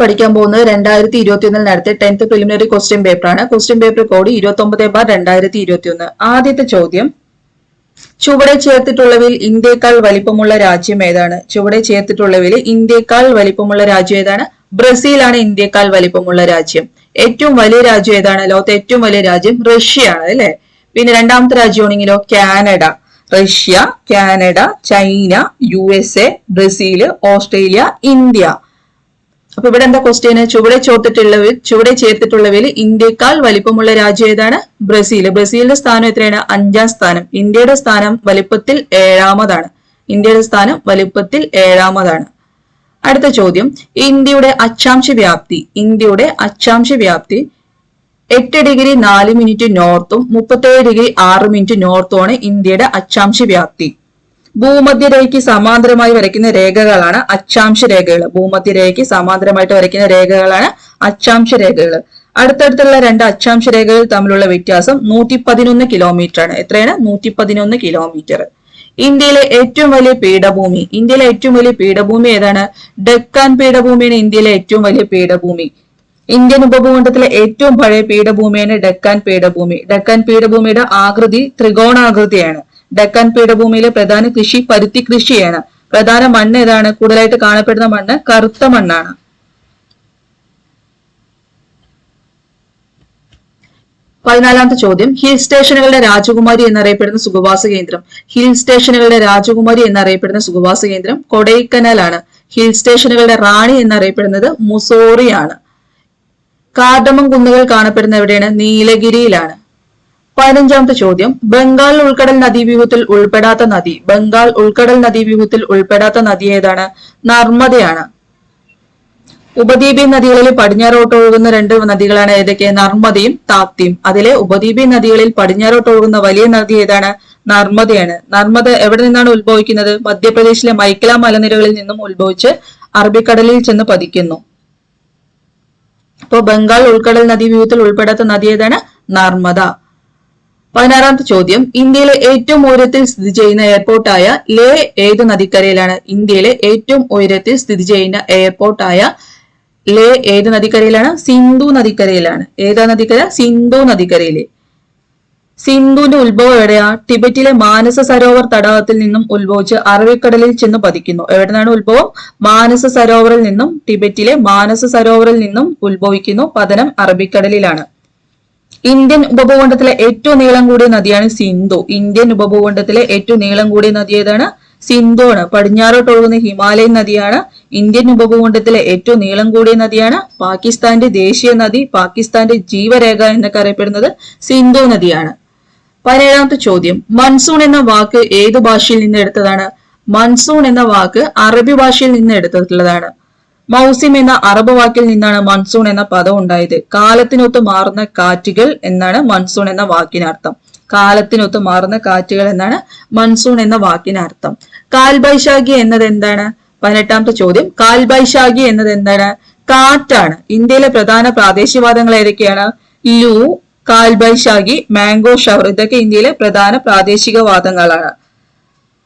പഠിക്കാൻ പോകുന്നത് 2021 നടത്തിയ 10th പ്രിലിമിനറി ക്വസ്റ്റ്യൻ പേപ്പർ ആണ്. Question paper code 29/2021. ആദ്യത്തെ ചോദ്യം, ചുവടെ ചേർത്തിട്ടുള്ളവയിൽ ഇന്ത്യക്കാൾ വലിപ്പമുള്ള രാജ്യം ഏതാണ്? ചുവടെ ചേർത്തിട്ടുള്ളവയിൽ ഇന്ത്യക്കാൾ വലിപ്പമുള്ള രാജ്യം ഏതാണ്? ബ്രസീലാണ് ഇന്ത്യക്കാൾ വലിപ്പമുള്ള രാജ്യം. ഏറ്റവും വലിയ രാജ്യം ഏതാണ്? ലോകത്തെ ഏറ്റവും വലിയ രാജ്യം റഷ്യയാണ് അല്ലെ. പിന്നെ രണ്ടാമത്തെ രാജ്യമാണെങ്കിലോ Canada. Russia, Canada, China, USA, Brazil, Australia, India. അപ്പൊ ഇവിടെ എന്താ ക്വസ്റ്റ്യന്? ചുവടെ ചേർത്തിട്ടുള്ളവയിൽ ഇന്ത്യക്കാൾ വലിപ്പമുള്ള രാജ്യം ഏതാണ്? ബ്രസീൽ. ബ്രസീലിന്റെ സ്ഥാനം എത്രയാണ്? 5ാം സ്ഥാനം. ഇന്ത്യയുടെ സ്ഥാനം വലിപ്പത്തിൽ 7ാമതാണ്. അടുത്ത ചോദ്യം, ഇന്ത്യയുടെ അക്ഷാംശ വ്യാപ്തി 8 ഡിഗ്രി 4 മിനിറ്റ് നോർത്തും 37 ഡിഗ്രി 6 മിനിറ്റ് നോർത്തുമാണ് ഇന്ത്യയുടെ അക്ഷാംശ വ്യാപ്തി. ഭൂമധ്യരേഖയ്ക്ക് സമാന്തരമായി വരയ്ക്കുന്ന രേഖകളാണ് അക്ഷാംശ രേഖകൾ. ഭൂമധ്യരേഖയ്ക്ക് സമാന്തരമായിട്ട് വരയ്ക്കുന്ന രേഖകളാണ് അക്ഷാംശ രേഖകൾ. അടുത്തടുത്തുള്ള രണ്ട് അക്ഷാംശ രേഖകൾ തമ്മിലുള്ള വ്യത്യാസം 111 കിലോമീറ്റർ ആണ്. എത്രയാണ്? 111 കിലോമീറ്റർ. ഇന്ത്യയിലെ ഏറ്റവും വലിയ പീഠഭൂമി ഏതാണ്? ഡെക്കാൻ പീഠഭൂമിയാണ് ഇന്ത്യയിലെ ഏറ്റവും വലിയ പീഠഭൂമി. ഇന്ത്യൻ ഉപഭൂഖണ്ഡത്തിലെ ഏറ്റവും പഴയ പീഠഭൂമിയാണ് ഡെക്കാൻ പീഠഭൂമി. ഡെക്കാൻ പീഠഭൂമിയുടെ ആകൃതി ത്രികോണാകൃതിയാണ്. ഡെക്കാൻ പീഠഭൂമിയിലെ പ്രധാന കൃഷി പരുത്തി കൃഷിയാണ്. പ്രധാന മണ്ണ് ഏതാണ്? കൂടുതലായിട്ട് കാണപ്പെടുന്ന മണ്ണ് കറുത്ത മണ്ണാണ്. പതിനാലാമത്തെ ചോദ്യം, ഹിൽ സ്റ്റേഷനുകളുടെ രാജകുമാരി എന്നറിയപ്പെടുന്ന സുഖവാസ കേന്ദ്രം കൊടൈക്കനാലാണ്. ഹിൽ സ്റ്റേഷനുകളുടെ റാണി എന്നറിയപ്പെടുന്നത് മുസോറിയാണ്. കാർഡമം കുന്നുകൾ കാണപ്പെടുന്ന എവിടെയാണ്? നീലഗിരിയിലാണ്. 15ാമത്തെ ചോദ്യം, ബംഗാൾ ഉൾക്കടൽ നദീവ്യൂഹത്തിൽ ഉൾപ്പെടാത്ത നദി ഏതാണ്? നർമ്മദയാണ്. ഉപദ്വീപീയ നദികളിൽ പടിഞ്ഞാറോട്ട് ഒഴുകുന്ന രണ്ട് നദികളാണ് ഏതൊക്കെ? നർമ്മദയും താപ്തിയും. അതിലെ ഉപദ്വീപീയ നദികളിൽ പടിഞ്ഞാറോട്ട് ഒഴുകുന്ന വലിയ നദി ഏതാണ്? നർമ്മദയാണ്. നർമ്മദ എവിടെ നിന്നാണ് ഉത്ഭവിക്കുന്നത്? മധ്യപ്രദേശിലെ മൈക്കല മലനിരകളിൽ നിന്നും ഉത്ഭവിച്ച് അറബിക്കടലിൽ ചെന്ന് പതിക്കുന്നു. അപ്പോൾ ബംഗാൾ ഉൾക്കടൽ നദീവ്യൂഹത്തിൽ ഉൾപ്പെടാത്ത നദി ഏതാണ്? നർമ്മദ. 16ാമത്തെ ചോദ്യം, ഇന്ത്യയിലെ ഏറ്റവും ഉയരത്തിൽ സ്ഥിതി ചെയ്യുന്ന എയർപോർട്ടായ ലേ ഏത് നദിക്കരയിലാണ്? ഇന്ത്യയിലെ ഏറ്റവും ഉയരത്തിൽ സ്ഥിതി ചെയ്യുന്ന എയർപോർട്ടായ ലേ ഏത് നദിക്കരയിലാണ്? സിന്ധു നദിക്കരയിലാണ്. ഏതാ നദിക്കര? സിന്ധു നദിക്കരയിലെ. സിന്ധുവിന്റെ ഉത്ഭവം എവിടെയാ? ടിബറ്റിലെ മാനസ സരോവർ തടാകത്തിൽ നിന്നും ഉത്ഭവിച്ച് അറബിക്കടലിൽ ചെന്ന് പതിക്കുന്നു. എവിടെ നിന്നാണ് ഉത്ഭവം? ടിബറ്റിലെ മാനസ സരോവറിൽ നിന്നും ഉത്ഭവിക്കുന്നു. പതനം അറബിക്കടലിലാണ്. ഇന്ത്യൻ ഉപഭൂഖണ്ഡത്തിലെ ഏറ്റവും നീളം കൂടിയ നദിയാണ് സിന്ധു. ഇന്ത്യൻ ഉപഭൂഖണ്ഡത്തിലെ ഏറ്റവും നീളം കൂടിയ നദി ഏതാണ്? സിന്ധു ആണ്. പടിഞ്ഞാറോട്ട് ഒഴുകുന്ന ഹിമാലയൻ നദിയാണ്. ഇന്ത്യൻ ഉപഭൂഖണ്ഡത്തിലെ ഏറ്റവും നീളം കൂടിയ നദിയാണ്. പാകിസ്ഥാന്റെ ദേശീയ നദി, പാകിസ്ഥാന്റെ ജീവരേഖ എന്നൊക്കെ അറിയപ്പെടുന്നത് സിന്ധു നദിയാണ്. 17ാമത്തെ ചോദ്യം, മൺസൂൺ എന്ന വാക്ക് ഏത് ഭാഷയിൽ നിന്ന് എടുത്തതാണ്? മൺസൂൺ എന്ന വാക്ക് അറബി ഭാഷയിൽ നിന്ന് എടുത്തിട്ടുള്ളതാണ്. മൗസിം എന്ന അറബ് വാക്കിൽ നിന്നാണ് മൺസൂൺ എന്ന പദം ഉണ്ടായത്. കാലത്തിനൊത്ത് മാറുന്ന കാറ്റുകൾ എന്നാണ് മൺസൂൺ എന്ന വാക്കിനർത്ഥം. കാലത്തിനൊത്ത് മാറുന്ന കാറ്റുകൾ എന്നാണ് മൺസൂൺ എന്ന വാക്കിനർത്ഥം. കാൽബൈശാഖി എന്നത് എന്താണ്? 18ാമത്തെ ചോദ്യം, കാൽബൈശാഖി എന്നത് എന്താണ്? കാറ്റാണ്. ഇന്ത്യയിലെ പ്രധാന പ്രാദേശികവാദങ്ങൾ ഏതൊക്കെയാണ്? ലൂ, കാൽബൈശാഖി, മാംഗോ ഷവർ. ഇതൊക്കെ ഇന്ത്യയിലെ പ്രധാന പ്രാദേശിക വാദങ്ങളാണ്.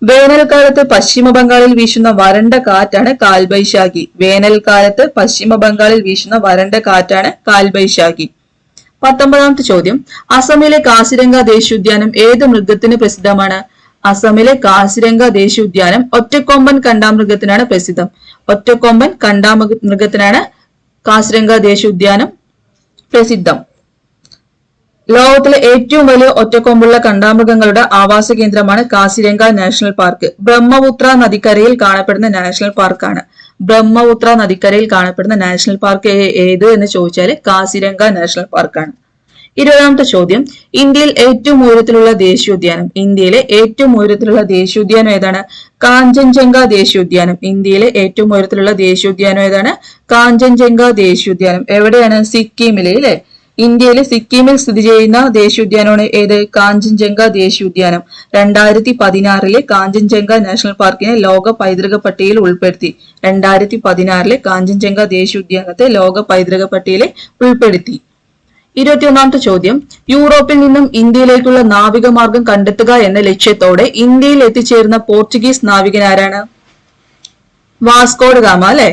വേനൽക്കാലത്ത് പശ്ചിമ ബംഗാളിൽ വീശുന്ന വരണ്ട കാറ്റാണ് കാൽബൈശാഖി. വേനൽക്കാലത്ത് പശ്ചിമ ബംഗാളിൽ വീശുന്ന വരണ്ട കാറ്റാണ് കാൽബൈശാഖി. 19ാമത്തെ ചോദ്യം, അസമിലെ കാസിരംഗ ദേശീയോദ്യാനം ഏത് മൃഗത്തിന് പ്രസിദ്ധമാണ്? അസമിലെ കാസിരംഗ ദേശീയോദ്യാനം ഒറ്റക്കൊമ്പൻ കണ്ടാമൃഗത്തിനാണ് പ്രസിദ്ധം. ഒറ്റക്കൊമ്പൻ കണ്ടാമൃഗത്തിനാണ് കാസിരംഗ ദേശീയോദ്യാനം പ്രസിദ്ധം. ലോകത്തിലെ ഏറ്റവും വലിയ ഒറ്റക്കൊമ്പുള്ള കണ്ടാമൃഗങ്ങളുടെ ആവാസ കേന്ദ്രമാണ് കാസിരംഗ നാഷണൽ പാർക്ക്. ബ്രഹ്മപുത്ര നദിക്കരയിൽ കാണപ്പെടുന്ന നാഷണൽ പാർക്കാണ്. ബ്രഹ്മപുത്ര നദിക്കരയിൽ കാണപ്പെടുന്ന നാഷണൽ പാർക്ക് ഏത് എന്ന് ചോദിച്ചാൽ കാസിരംഗ നാഷണൽ പാർക്കാണ്. 20ാമത്തെ ചോദ്യം, ഇന്ത്യയിൽ ഏറ്റവും ഉയരത്തിലുള്ള ദേശീയോദ്യാനം. ഇന്ത്യയിലെ ഏറ്റവും ഉയരത്തിലുള്ള ദേശീയോദ്യാനം ഏതാണ്? കാഞ്ചൻജംഗ ദേശീയോദ്യാനം. ഇന്ത്യയിലെ ഏറ്റവും ഉയരത്തിലുള്ള ദേശീയോദ്യാനം ഏതാണ്? കാഞ്ചൻജംഗ ദേശീയോദ്യാനം. എവിടെയാണ്? സിക്കിമിലെ അല്ലെ. ഇന്ത്യയിലെ സിക്കിമിൽ സ്ഥിതി ചെയ്യുന്ന ദേശീയോദ്യാനമാണ് ഏത്? കാഞ്ചൻജംഗ ദേശീയോദ്യാനം. 2016 കാഞ്ചൻജംഗ നാഷണൽ പാർക്കിനെ ലോക പൈതൃക പട്ടികയിൽ ഉൾപ്പെടുത്തി. 2016 കാഞ്ചൻജംഗ ദേശീയോദ്യാനത്തെ ലോക പൈതൃക പട്ടികയിൽ ഉൾപ്പെടുത്തി. 21ാമത്തെ ചോദ്യം, യൂറോപ്പിൽ നിന്നും ഇന്ത്യയിലേക്കുള്ള നാവിക മാർഗം കണ്ടെത്തുക എന്ന ലക്ഷ്യത്തോടെ ഇന്ത്യയിൽ എത്തിച്ചേരുന്ന പോർച്ചുഗീസ് നാവികൻ ആരാണ്? വാസ്കോ ഡ ഗാമ അല്ലെ.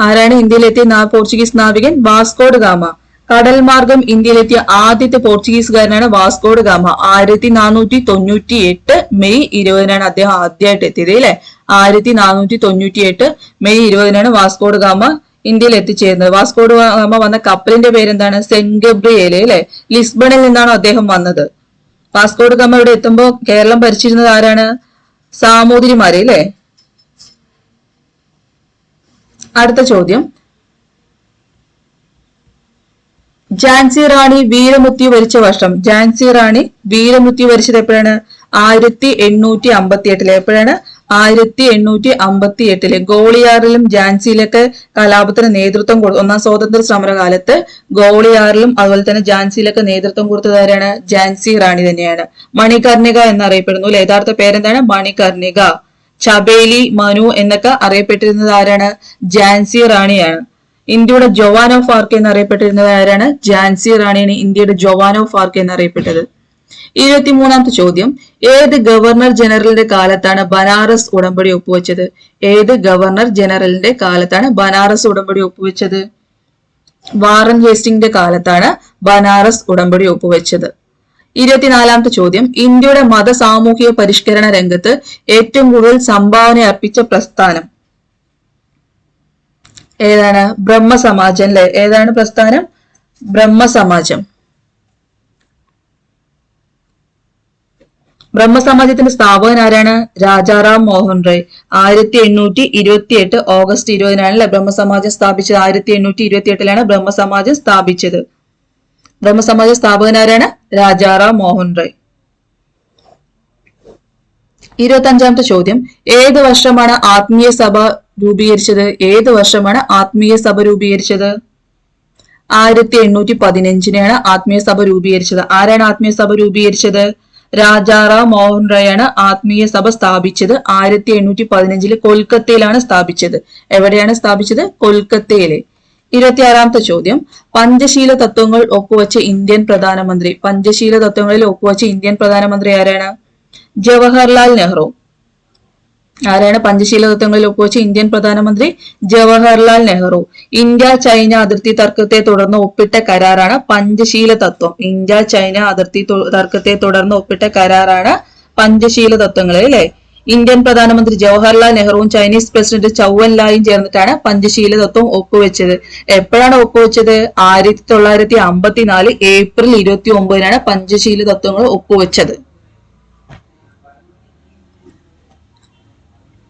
ആരാണ് ഇന്ത്യയിലെത്തിയ പോർച്ചുഗീസ് നാവികൻ? Vasco da Gama. കടൽ മാർഗം ഇന്ത്യയിലെത്തിയ ആദ്യത്തെ പോർച്ചുഗീസുകാരനാണ് വാസ്കോ ഡ ഗാമ. 1498 മെയ് 20 അദ്ദേഹം ആദ്യമായിട്ട് എത്തിയത് അല്ലെ. 1498 മെയ് 20 വാസ്കോ ഡ ഗാമ ഇന്ത്യയിൽ എത്തിച്ചേരുന്നത്. വാസ്കോ ഡ ഗാമ വന്ന കപ്പലിന്റെ പേരെന്താണ്? സെന്റ് ഗബ്രിയേല് അല്ലെ. ലിസ്ബണിൽ നിന്നാണ് അദ്ദേഹം വന്നത്. വാസ്കോ ഡ ഗാമ ഇവിടെ എത്തുമ്പോൾ കേരളം ഭരിച്ചിരുന്നത് ആരാണ്? സാമൂതിരിമാര് അല്ലെ. അടുത്ത ചോദ്യം, ഝാൻസി റാണി വീരമൃത്യു വരിച്ച വർഷം. ഝാൻസി റാണി വീരമൃത്യു വരിച്ചത് എപ്പോഴാണ്? 1858. എപ്പോഴാണ്? 1858. ഗോളിയാറിലും ഝാൻസിയിലൊക്കെ കലാപത്തിന് നേതൃത്വം കൊടുത്തു. ഒന്നാം സ്വാതന്ത്ര്യ സമരകാലത്ത് ഗോളിയാറിലും അതുപോലെ തന്നെ ഝാൻസിയിലൊക്കെ നേതൃത്വം കൊടുത്തത് ആരാണ്? ഝാൻസി റാണി തന്നെയാണ്. മണികർണിക എന്നറിയപ്പെടുന്നു അല്ലെ. യഥാർത്ഥ പേരെന്താണ്? മണികർണിക. ചബേലി, മനു എന്നൊക്കെ അറിയപ്പെട്ടിരുന്നത് ആരാണ്? ഝാൻസി റാണിയാണ്. ഇന്ത്യയുടെ ജോവാൻ ഓഫ് ആർക്ക് എന്നറിയപ്പെട്ടിരുന്നത് ആരാണ്? ഝാൻസി റാണിയാണ് ഇന്ത്യയുടെ ജോവാൻ ഓഫ് ആർക്ക് എന്നറിയപ്പെട്ടത്. 23ാമത്തെ ചോദ്യം, ഏത് ഗവർണർ ജനറലിന്റെ കാലത്താണ് ബനാറസ് ഉടമ്പടി ഒപ്പുവെച്ചത്? ഏത് ഗവർണർ ജനറലിന്റെ കാലത്താണ് ബനാറസ് ഉടമ്പടി ഒപ്പുവെച്ചത്? വാറൻ ഹേസ്റ്റിംഗിന്റെ കാലത്താണ് ബനാറസ് ഉടമ്പടി ഒപ്പുവെച്ചത്. 24ാമത്തെ ചോദ്യം, ഇന്ത്യയുടെ മത സാമൂഹിക പരിഷ്കരണ രംഗത്ത് ഏറ്റവും കൂടുതൽ സംഭാവന അർപ്പിച്ച പ്രസ്ഥാനം ഏതാണ്? ബ്രഹ്മസമാജം അല്ലെ. ഏതാണ് പ്രസ്ഥാനം? ബ്രഹ്മസമാജം. ബ്രഹ്മസമാജത്തിന്റെ സ്ഥാപകൻ ആരാണ്? രാജാറാം മോഹൻ റോയ്. 1828 ഓഗസ്റ്റ് 20 ബ്രഹ്മസമാജം സ്ഥാപിച്ചത്. 1828 ബ്രഹ്മസമാജം സ്ഥാപിച്ചത്. ബ്രഹ്മസമാജ സ്ഥാപകൻ ആരാണ്? രാജാറാം മോഹൻ റോയ്. 25ാമത്തെ ചോദ്യം, ഏത് വർഷമാണ് ആത്മീയ സഭ രൂപീകരിച്ചത്? ഏത് വർഷമാണ് ആത്മീയ സഭ രൂപീകരിച്ചത്? 1815 ആത്മീയ സഭ രൂപീകരിച്ചത്. ആരാണ് ആത്മീയ സഭ രൂപീകരിച്ചത്? രാജാറാം മോഹൻ റോയ് ആണ് ആത്മീയ സഭ സ്ഥാപിച്ചത്. 1815 കൊൽക്കത്തയിലാണ് സ്ഥാപിച്ചത്. എവിടെയാണ് സ്ഥാപിച്ചത്? കൊൽക്കത്തയിലെ. 26ാമത്തെ ചോദ്യം, പഞ്ചശീല തത്വങ്ങൾ ഒപ്പുവെച്ച ഇന്ത്യൻ പ്രധാനമന്ത്രി. പഞ്ചശീല തത്വങ്ങളിൽ ഒപ്പുവെച്ച ഇന്ത്യൻ പ്രധാനമന്ത്രി ആരാണ്? ജവഹർലാൽ നെഹ്റു. ആരാണ് പഞ്ചശീല തത്വങ്ങളിൽ ഒപ്പുവെച്ച ഇന്ത്യൻ പ്രധാനമന്ത്രി? ജവഹർലാൽ നെഹ്റു. ഇന്ത്യ ചൈന അതിർത്തി തർക്കത്തെ തുടർന്ന് ഒപ്പിട്ട കരാറാണ് പഞ്ചശീല തത്വം. ഇന്ത്യ ചൈന അതിർത്തി തർക്കത്തെ തുടർന്ന് ഒപ്പിട്ട കരാറാണ് പഞ്ചശീല തത്വങ്ങൾ അല്ലെ. ഇന്ത്യൻ പ്രധാനമന്ത്രി ജവഹർലാൽ നെഹ്റുവും ചൈനീസ് പ്രസിഡന്റ് ചൗ എൻ ലായും ചേർന്നിട്ടാണ് പഞ്ചശീല തത്വം ഒപ്പുവെച്ചത്. എപ്പോഴാണ് ഒപ്പുവെച്ചത്? 1954 ഏപ്രിൽ 29 പഞ്ചശീല തത്വങ്ങൾ ഒപ്പുവെച്ചത്.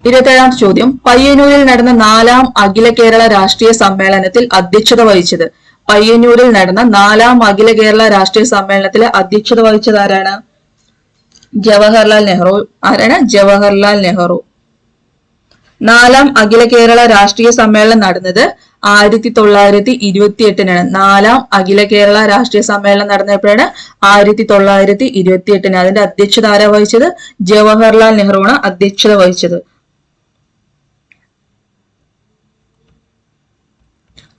27ാമത്തെ ചോദ്യം, പയ്യന്നൂരിൽ നടന്ന 4ാം അഖില കേരള രാഷ്ട്രീയ സമ്മേളനത്തിൽ അധ്യക്ഷത വഹിച്ചത്. പയ്യന്നൂരിൽ നടന്ന 4ാം അഖില കേരള രാഷ്ട്രീയ സമ്മേളനത്തിൽ അധ്യക്ഷത വഹിച്ചത് ആരാണ്? ജവഹർലാൽ നെഹ്റു. ആരാണ്? ജവഹർലാൽ നെഹ്റു. 4ാം അഖില കേരള രാഷ്ട്രീയ സമ്മേളനം നടന്നത് 1928 4ാം അഖില കേരള രാഷ്ട്രീയ സമ്മേളനം നടന്നപ്പോഴാണ് 1928. അതിന്റെ അധ്യക്ഷത ആരാ വഹിച്ചത്? ജവഹർലാൽ നെഹ്റു ആണ് അധ്യക്ഷത വഹിച്ചത്.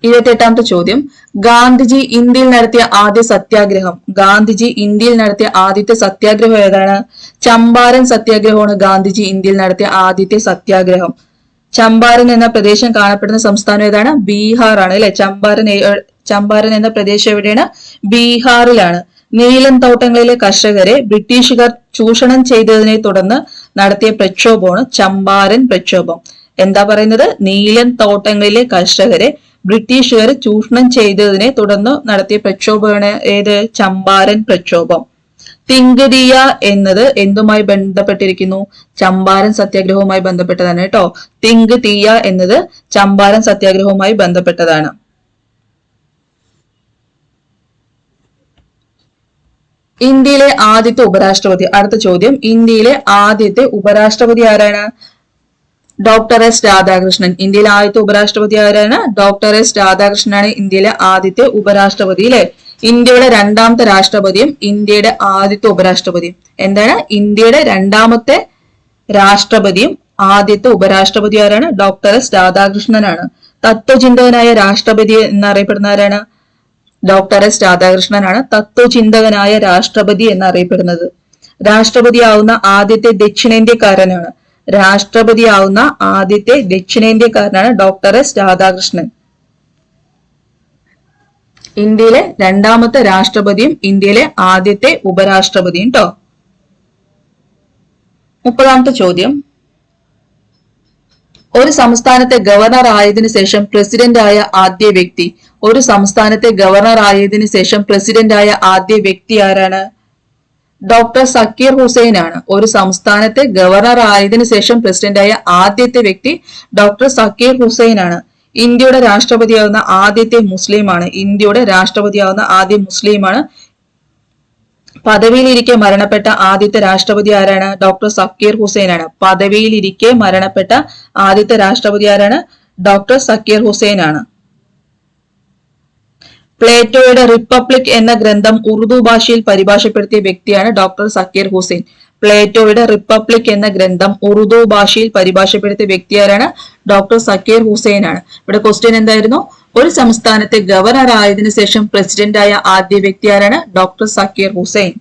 28ാമത്തെ ചോദ്യം, ഗാന്ധിജി ഇന്ത്യയിൽ നടത്തിയ ആദ്യ സത്യാഗ്രഹം. ഗാന്ധിജി ഇന്ത്യയിൽ നടത്തിയ ആദ്യത്തെ സത്യാഗ്രഹം ഏതാണ്? ചമ്പാരൻ സത്യാഗ്രഹമാണ് ഗാന്ധിജി ഇന്ത്യയിൽ നടത്തിയ ആദ്യത്തെ സത്യാഗ്രഹം. ചമ്പാരൻ എന്ന പ്രദേശം കാണപ്പെടുന്ന സംസ്ഥാനം ഏതാണ്? ബീഹാർ ആണ് അല്ലെ. ചമ്പാരൻ എന്ന പ്രദേശം എവിടെയാണ്? ബീഹാറിലാണ്. നീലം തോട്ടങ്ങളിലെ കർഷകരെ ബ്രിട്ടീഷുകാർ ചൂഷണം ചെയ്തതിനെ തുടർന്ന് നടത്തിയ പ്രക്ഷോഭമാണ് ചമ്പാരൻ പ്രക്ഷോഭം. എന്താ പറയുന്നത്? നീലം തോട്ടങ്ങളിലെ കർഷകരെ ബ്രിട്ടീഷുകാർ ചൂഷണം ചെയ്തതിനെ തുടർന്ന് നടത്തിയ പ്രക്ഷോഭമാണ് ഏത്? ചമ്പാരൻ പ്രക്ഷോഭം. തിങ്കതിയ എന്നത് എന്തുമായി ബന്ധപ്പെട്ടിരിക്കുന്നു? ചമ്പാരൻ സത്യാഗ്രഹവുമായി ബന്ധപ്പെട്ടതാണ് കേട്ടോ. തിങ്കതിയ എന്നത് ചമ്പാരൻ സത്യാഗ്രഹവുമായി ബന്ധപ്പെട്ടതാണ്. ഇന്ത്യയിലെ ആദ്യത്തെ ഉപരാഷ്ട്രപതി. അടുത്ത ചോദ്യം, ഇന്ത്യയിലെ ആദ്യത്തെ ഉപരാഷ്ട്രപതി ആരാണ്? Doctor S Radhakrishnan. ഇന്ത്യയിലെ ആദ്യത്തെ ഉപരാഷ്ട്രപതി ആരാണ്? ഡോക്ടർ എസ് രാധാകൃഷ്ണനാണ് ഇന്ത്യയിലെ ആദ്യത്തെ ഉപരാഷ്ട്രപതി അല്ലെ. ഇന്ത്യയുടെ രണ്ടാമത്തെ രാഷ്ട്രപതിയും ഇന്ത്യയുടെ ആദ്യത്തെ ഉപരാഷ്ട്രപതിയും. എന്താണ്? ഇന്ത്യയുടെ രണ്ടാമത്തെ രാഷ്ട്രപതിയും ആദ്യത്തെ ഉപരാഷ്ട്രപതി ആരാണ്? Doctor S രാധാകൃഷ്ണനാണ്. തത്വചിന്തകനായ രാഷ്ട്രപതി എന്നറിയപ്പെടുന്ന ആരാണ്? ഡോക്ടർ എസ് രാധാകൃഷ്ണനാണ് തത്വചിന്തകനായ രാഷ്ട്രപതി എന്നറിയപ്പെടുന്നത്. രാഷ്ട്രപതിയാവുന്ന ആദ്യത്തെ ദക്ഷിണേന്ത്യക്കാരനാണ്. രാഷ്ട്രപതിയാവുന്ന ആദ്യത്തെ ദക്ഷിണേന്ത്യക്കാരനാണ് ഡോക്ടർ എസ് രാധാകൃഷ്ണൻ. ഇന്ത്യയിലെ രണ്ടാമത്തെ രാഷ്ട്രപതിയും ഇന്ത്യയിലെ ആദ്യത്തെ ഉപരാഷ്ട്രപതിയും ട്ടോ. 30ാമത്തെ ചോദ്യം, ഒരു സംസ്ഥാനത്തെ ഗവർണർ ആയതിനു ശേഷം പ്രസിഡന്റ് ആയ ആദ്യ വ്യക്തി. ഒരു സംസ്ഥാനത്തെ ഗവർണർ ആയതിനു ശേഷം പ്രസിഡന്റ് ആയ ആദ്യ വ്യക്തി ആരാണ്? ഡോക്ടർ സക്കീർ ഹുസൈൻ ആണ്. ഒരു സംസ്ഥാനത്തെ ഗവർണർ ആയതിനു ശേഷം പ്രസിഡന്റ് ആയ ആദ്യത്തെ വ്യക്തി ഡോക്ടർ സക്കീർ ഹുസൈൻ ആണ്. ഇന്ത്യയുടെ രാഷ്ട്രപതിയാവുന്ന ആദ്യത്തെ മുസ്ലിമാണ്. ഇന്ത്യയുടെ രാഷ്ട്രപതിയാവുന്ന ആദ്യ മുസ്ലിമാണ്. പദവിയിലിരിക്കെ മരണപ്പെട്ട ആദ്യത്തെ രാഷ്ട്രപതി ആരാണ്? ഡോക്ടർ സക്കീർ ഹുസൈൻ ആണ്. പദവിയിലിരിക്കെ മരണപ്പെട്ട ആദ്യത്തെ രാഷ്ട്രപതി ആരാണ്? ഡോക്ടർ സക്കീർ ഹുസൈൻ ആണ്. പ്ലേറ്റോയുടെ റിപ്പബ്ലിക് എന്ന ഗ്രന്ഥം ഉറുദു ഭാഷയിൽ പരിഭാഷപ്പെടുത്തിയ വ്യക്തിയാണ് ഡോക്ടർ സക്കീർ ഹുസൈൻ. പ്ലേറ്റോയുടെ റിപ്പബ്ലിക് എന്ന ഗ്രന്ഥം ഉറുദു ഭാഷയിൽ പരിഭാഷപ്പെടുത്തിയ വ്യക്തി ആരാണ്? ഡോക്ടർ സക്കീർ ഹുസൈൻ ആണ്. ഇവിടെ ക്വസ്റ്റ്യൻ എന്തായിരുന്നു? ഒരു സംസ്ഥാനത്തെ ഗവർണർ ആയതിനു ശേഷം പ്രസിഡന്റ് ആയ ആദ്യ വ്യക്തി ആരാണ്? ഡോക്ടർ സക്കീർ ഹുസൈൻ.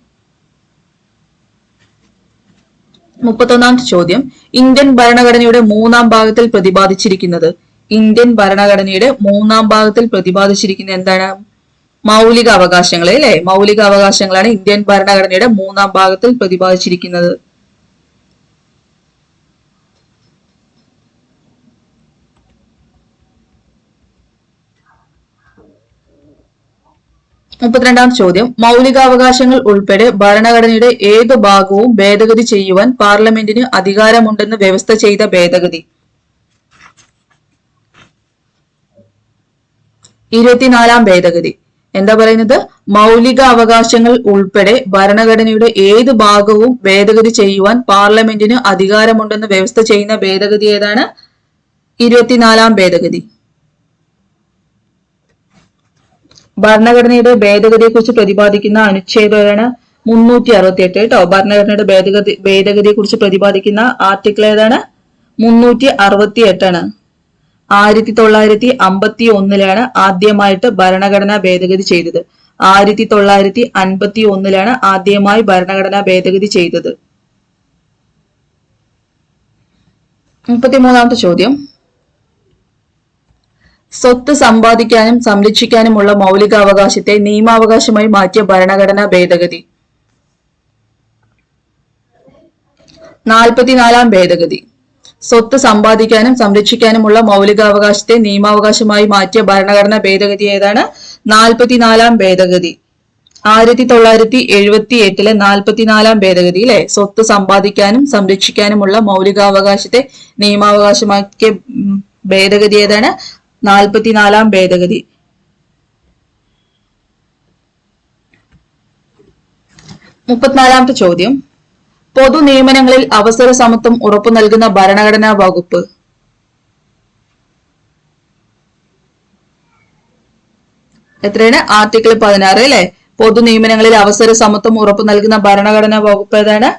31ാമത്തെ ചോദ്യം, ഇന്ത്യൻ ഭരണഘടനയുടെ 3ാം ഭാഗത്തിൽ പ്രതിപാദിച്ചിരിക്കുന്നത്. ഇന്ത്യൻ ഭരണഘടനയുടെ 3ാം ഭാഗത്തിൽ പ്രതിപാദിച്ചിരിക്കുന്നത് എന്താണ്? മൗലിക അവകാശങ്ങൾ അല്ലെ? മൗലിക അവകാശങ്ങളാണ് ഇന്ത്യൻ ഭരണഘടനയുടെ 3ാം ഭാഗത്തിൽ പ്രതിപാദിച്ചിരിക്കുന്നത്. മുപ്പത്തിരണ്ടാം ചോദ്യം, മൗലികാവകാശങ്ങൾ ഉൾപ്പെടെ ഭരണഘടനയുടെ ഏതു ഭാഗവും ഭേദഗതി ചെയ്യുവാൻ പാർലമെന്റിന് അധികാരമുണ്ടെന്ന് വ്യവസ്ഥ ചെയ്ത ഭേദഗതി. 24ാം ഭേദഗതി. എന്താ പറയുന്നത്? മൗലിക അവകാശങ്ങൾ ഉൾപ്പെടെ ഭരണഘടനയുടെ ഏത് ഭാഗവും ഭേദഗതി ചെയ്യുവാൻ പാർലമെന്റിന് അധികാരമുണ്ടെന്ന് വ്യവസ്ഥ ചെയ്യുന്ന ഭേദഗതി ഏതാണ്? 24ാം ഭേദഗതി. ഭരണഘടനയുടെ ഭേദഗതിയെ കുറിച്ച് പ്രതിപാദിക്കുന്ന അനുച്ഛേദമാണ് 368 കേട്ടോ. ഭരണഘടനയുടെ ഭേദഗതിയെ കുറിച്ച് പ്രതിപാദിക്കുന്ന ആർട്ടിക്കിൾ ഏതാണ്? 368 ആണ്. 1951 ആദ്യമായിട്ട് ഭരണഘടനാ ഭേദഗതി ചെയ്തത്. 1951 ആദ്യമായി ഭരണഘടനാ ഭേദഗതി ചെയ്തത്. 33ാമത്തെ ചോദ്യം, സ്വത്ത് സമ്പാദിക്കാനും സംരക്ഷിക്കാനുമുള്ള മൗലികാവകാശത്തെ നിയമാവകാശമായി മാറ്റിയ ഭരണഘടനാ ഭേദഗതി. 44ാം ഭേദഗതി. സ്വത്ത് സമ്പാദിക്കാനും സംരക്ഷിക്കാനുമുള്ള മൗലികാവകാശത്തെ നിയമാവകാശമായി മാറ്റിയ ഭരണഘടനാ ഭേദഗതി ഏതാണ്? 44ാം ഭേദഗതി. 1978 44ാം ഭേദഗതി അല്ലെ? സ്വത്ത് സമ്പാദിക്കാനും സംരക്ഷിക്കാനുമുള്ള മൗലികാവകാശത്തെ നിയമാവകാശമാക്കിയ ഭേദഗതി ഏതാണ്? 44ാം ഭേദഗതി. 34ാമത്തെ ചോദ്യം, പൊതു നിയമനങ്ങളിൽ അവസര സമത്വം ഉറപ്പു നൽകുന്ന ഭരണഘടനാ വകുപ്പ്. എത്രയാണ്? ആർട്ടിക്കിൾ 16 അല്ലെ? പൊതു നിയമനങ്ങളിൽ അവസര സമത്വം ഉറപ്പു നൽകുന്ന ഭരണഘടനാ വകുപ്പ് ഏതാണ്?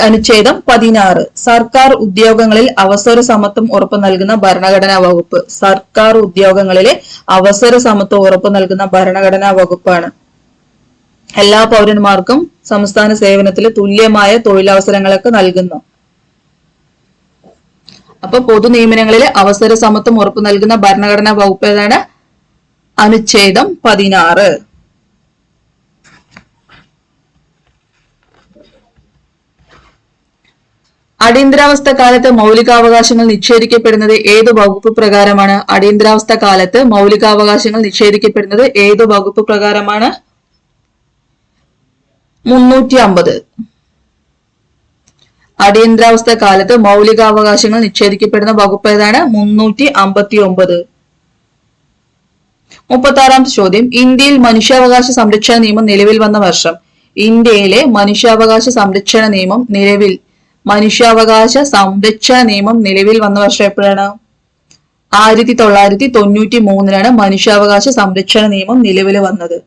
അനുച്ഛേദം 16. സർക്കാർ ഉദ്യോഗങ്ങളിൽ അവസര സമത്വം ഉറപ്പു നൽകുന്ന ഭരണഘടനാ വകുപ്പ്. സർക്കാർ ഉദ്യോഗങ്ങളിലെ അവസര സമത്വം ഉറപ്പു നൽകുന്ന ഭരണഘടനാ വകുപ്പാണ്. എല്ലാ പൗരന്മാർക്കും സംസ്ഥാന സേവനത്തിൽ തുല്യമായ തൊഴിലവസരങ്ങളൊക്കെ നൽകുന്നു. അപ്പൊ പൊതു നിയമനങ്ങളിലെ അവസര സമത്വം ഉറപ്പു നൽകുന്ന ഭരണഘടനാ വകുപ്പ് ഏതാണ്? അനുച്ഛേദം 16. അടിയന്തരാവസ്ഥ കാലത്ത് മൗലികാവകാശങ്ങൾ നിഷേധിക്കപ്പെടുന്നത് ഏത് വകുപ്പ് പ്രകാരമാണ്? അടിയന്തരാവസ്ഥ കാലത്ത് മൗലികാവകാശങ്ങൾ നിഷേധിക്കപ്പെടുന്നത് ഏത് വകുപ്പ് പ്രകാരമാണ്? 350. അടിയന്തരാവസ്ഥ കാലത്ത് മൗലികാവകാശങ്ങൾ നിഷേധിക്കപ്പെടുന്ന വകുപ്പ് ഏതാണ്? 359. 36ാമത്തെ ചോദ്യം, ഇന്ത്യയിൽ മനുഷ്യാവകാശ സംരക്ഷണ നിയമം നിലവിൽ വന്ന വർഷം. ഇന്ത്യയിലെ മനുഷ്യാവകാശ സംരക്ഷണ നിയമം നിലവിൽ വന്ന വർഷം എപ്പോഴാണ്? 1993 മനുഷ്യാവകാശ സംരക്ഷണ നിയമം നിലവിൽ വന്നത്.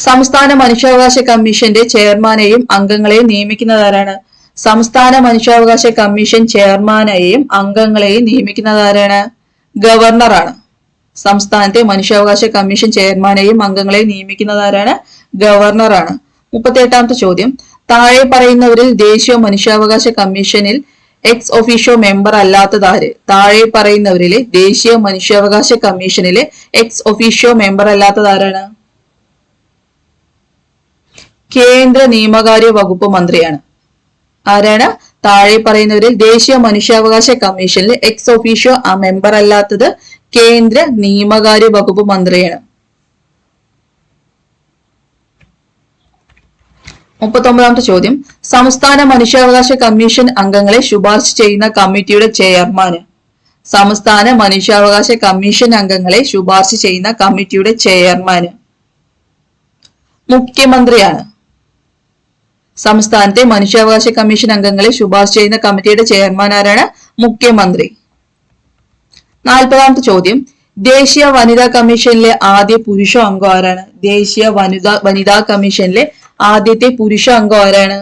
സംസ്ഥാന മനുഷ്യാവകാശ കമ്മീഷന്റെ ചെയർമാനെയും അംഗങ്ങളെയും നിയമിക്കുന്നതാരാണ്? സംസ്ഥാന മനുഷ്യാവകാശ കമ്മീഷൻ ചെയർമാനെയും അംഗങ്ങളെയും നിയമിക്കുന്നതാരാണ്? ഗവർണറാണ്. സംസ്ഥാനത്തെ മനുഷ്യാവകാശ കമ്മീഷൻ ചെയർമാനെയും അംഗങ്ങളെയും നിയമിക്കുന്നത് ആരാണ്? ഗവർണറാണ്. 38ാമത്തെ ചോദ്യം, താഴെ പറയുന്നവരിൽ ദേശീയ മനുഷ്യാവകാശ കമ്മീഷനിൽ എക്സ് ഒഫീഷ്യോ മെമ്പർ അല്ലാത്തതാര്? താഴെ പറയുന്നവരിലെ ദേശീയ മനുഷ്യാവകാശ കമ്മീഷനിലെ എക്സ് ഒഫീഷ്യോ മെമ്പർ അല്ലാത്തതാരാണ്? കേന്ദ്ര നിയമകാര്യ വകുപ്പ് മന്ത്രിയാണ്. ആരാണ്? താഴെ പറയുന്നവരിൽ ദേശീയ മനുഷ്യാവകാശ കമ്മീഷനിൽ എക്സ് ഒഫീഷ്യോ മെമ്പർ അല്ലാത്തത് കേന്ദ്ര നിയമകാര്യ വകുപ്പ് മന്ത്രിയാണ്. 39ാമത്തെ ചോദ്യം, സംസ്ഥാന മനുഷ്യാവകാശ കമ്മീഷൻ അംഗങ്ങളെ ശുപാർശ ചെയ്യുന്ന കമ്മിറ്റിയുടെ ചെയർമാന്? സംസ്ഥാന മനുഷ്യാവകാശ കമ്മീഷൻ അംഗങ്ങളെ ശുപാർശ ചെയ്യുന്ന കമ്മിറ്റിയുടെ ചെയർമാന് മുഖ്യമന്ത്രിയാണ്. സംസ്ഥാനത്തെ മനുഷ്യാവകാശ കമ്മീഷൻ അംഗങ്ങളെ ശുപാർശ ചെയ്യുന്ന കമ്മിറ്റിയുടെ ചെയർമാൻ ആരാണ്? മുഖ്യമന്ത്രി. 40ാമത്തെ ചോദ്യം, ദേശീയ വനിതാ കമ്മീഷനിലെ ആദ്യ പുരുഷ അംഗം ആരാണ്? ദേശീയ വനിതാ കമ്മീഷനിലെ ആദ്യത്തെ പുരുഷ അംഗം ആരാണ്?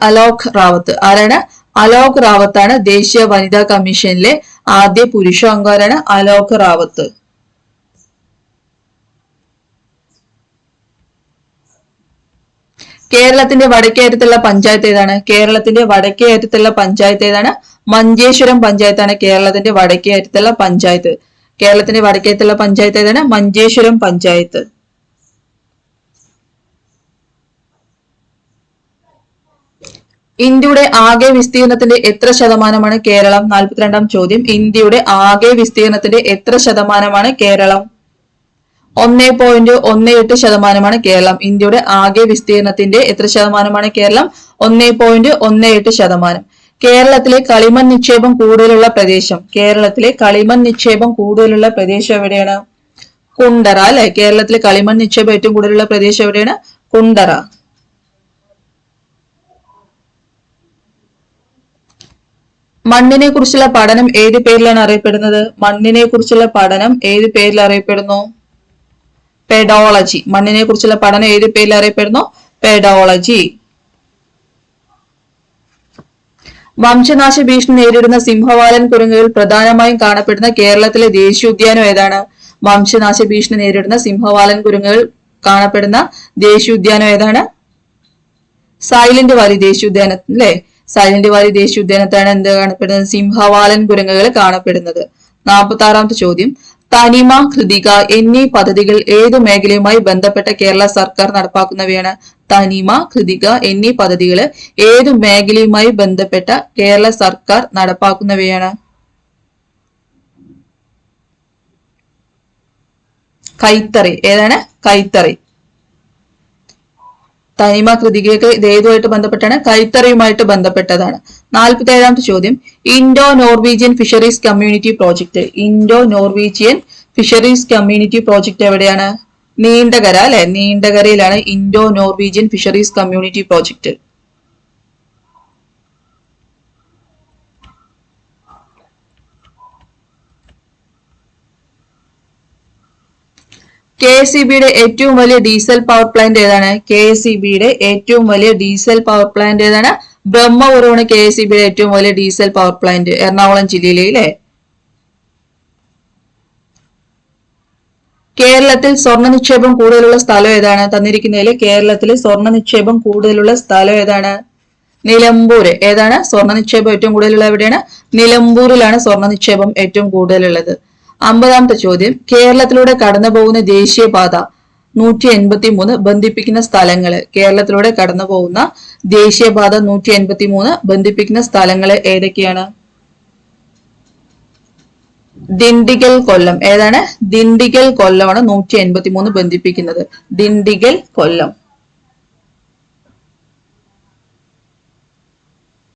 അലോക് റാവത്ത്. ആരാണ്? അലോക് റാവത്താണ് ദേശീയ വനിതാ കമ്മീഷനിലെ ആദ്യ പുരുഷ അംഗം. ആരാണ്? അലോക് റാവത്ത്. കേരളത്തിന്റെ വടക്കേ അറ്റത്തുള്ള പഞ്ചായത്ത് ഏതാണ്? കേരളത്തിന്റെ വടക്കേ അറ്റത്തുള്ള പഞ്ചായത്ത് ഏതാണ്? മഞ്ചേശ്വരം പഞ്ചായത്താണ് കേരളത്തിന്റെ വടക്കേ അറ്റത്തുള്ള പഞ്ചായത്ത്. കേരളത്തിന്റെ വടക്കേ അറ്റത്തുള്ള പഞ്ചായത്ത് ഏതാണ്? മഞ്ചേശ്വരം പഞ്ചായത്ത്. ഇന്ത്യയുടെ ആകെ വിസ്തീർണത്തിന്റെ എത്ര ശതമാനമാണ് കേരളം? 42ാം ചോദ്യം, ഇന്ത്യയുടെ ആകെ വിസ്തീർണത്തിന്റെ എത്ര ശതമാനമാണ് കേരളം? 1.18% കേരളം. ഇന്ത്യയുടെ ആകെ വിസ്തീർണത്തിന്റെ എത്ര ശതമാനമാണ് കേരളം? 1.18%. കേരളത്തിലെ കളിമൺ നിക്ഷേപം കൂടുതലുള്ള പ്രദേശം? കേരളത്തിലെ കളിമൺ നിക്ഷേപം കൂടുതലുള്ള പ്രദേശം എവിടെയാണ്? കുണ്ടറ. അല്ലെ? കേരളത്തിലെ കളിമൺ നിക്ഷേപം ഏറ്റവും കൂടുതലുള്ള പ്രദേശം എവിടെയാണ്? കുണ്ടറ. മണ്ണിനെ കുറിച്ചുള്ള പഠനം ഏത് പേരിലാണ് അറിയപ്പെടുന്നത്? മണ്ണിനെ കുറിച്ചുള്ള പഠനം ഏത് പേരിൽ അറിയപ്പെടുന്നു? പെഡോളജി. മണ്ണിനെ കുറിച്ചുള്ള പഠനം ഏത് പേരിൽ അറിയപ്പെടുന്നു? പെഡോളജി. വംശനാശ ഭീഷണി നേരിടുന്ന സിംഹവാലൻ കുരങ്ങുകൾ പ്രധാനമായും കാണപ്പെടുന്ന കേരളത്തിലെ ദേശീയോദ്യാനം ഏതാണ്? വംശനാശ ഭീഷണി നേരിടുന്ന സിംഹവാലൻ കുരങ്ങുകൾ കാണപ്പെടുന്ന ദേശീയോദ്യാനം ഏതാണ്? സൈലന്റ് വാലി ദേശീയോദ്യാനം. അല്ലെ? സൈലന്റ് വാലി ദേശീയോദ്യാനത്താണ് എന്ത് കാണപ്പെടുന്നത്? സിംഹവാലൻ കുരങ്ങുകൾ കാണപ്പെടുന്നത്. 46ാമത്തെ ചോദ്യം, തനിമ, കൃതിക എന്നീ പദ്ധതികൾ ഏതു മേഖലയുമായി ബന്ധപ്പെട്ട കേരള സർക്കാർ നടപ്പാക്കുന്നവയാണ്? തനിമ, കൃതിക എന്നീ പദ്ധതികൾ ഏതു മേഖലയുമായി ബന്ധപ്പെട്ട കേരള സർക്കാർ നടപ്പാക്കുന്നവയാണ്? കൈത്തറി. ഏതാണ്? കൈത്തറി. തനിമ, കൃതികയൊക്കെ ഇത് ഏതുമായിട്ട് ബന്ധപ്പെട്ടാണ്? കൈത്തറിയുമായിട്ട് ബന്ധപ്പെട്ടതാണ്. 47ാമത്തെ ചോദ്യം, Indo Norwegian fisheries community project. Indo Norwegian fisheries community project എവിടെയാണ്? നീണ്ടകര. അല്ലെ? നീണ്ടകരയിലാണ് Indo Norwegian fisheries community project. KSEBയുടെ ഏറ്റവും വലിയ ഡീസൽ പവർ പ്ലാന്റ് ഏതാണ്? KSEBയുടെ ഏറ്റവും വലിയ ഡീസൽ പവർ പ്ലാന്റ് ഏതാണ്? ബ്രഹ്മപുരമാണ് KSEBയുടെ ഏറ്റവും വലിയ ഡീസൽ പവർ പ്ലാന്റ്. എറണാകുളം ജില്ലയിലെ. അല്ലേ? കേരളത്തിൽ സ്വർണ്ണ നിക്ഷേപം കൂടുതലുള്ള സ്ഥലം ഏതാണ്? തന്നിരിക്കുന്നതിൽ കേരളത്തിൽ സ്വർണ്ണ നിക്ഷേപം കൂടുതലുള്ള സ്ഥലം ഏതാണ്? നിലമ്പൂർ. ഏതാണ്? സ്വർണ്ണ നിക്ഷേപം ഏറ്റവും കൂടുതലുള്ള എവിടെയാണ്? നിലമ്പൂരിലാണ് സ്വർണ്ണ നിക്ഷേപം ഏറ്റവും കൂടുതലുള്ളത്. 50ാമത്തെ ചോദ്യം, കേരളത്തിലൂടെ കടന്നു പോകുന്ന ദേശീയപാത 183 ബന്ധിപ്പിക്കുന്ന സ്ഥലങ്ങള്. കേരളത്തിലൂടെ കടന്നു പോകുന്ന ദേശീയപാത 183 ബന്ധിപ്പിക്കുന്ന സ്ഥലങ്ങള് ഏതൊക്കെയാണ്? ദിണ്ടിഗൽ, കൊല്ലം. ഏതാണ്? ദിണ്ടിഗൽ, കൊല്ലമാണ് 183 ബന്ധിപ്പിക്കുന്നത്. ദിണ്ടിഗൽ, കൊല്ലം.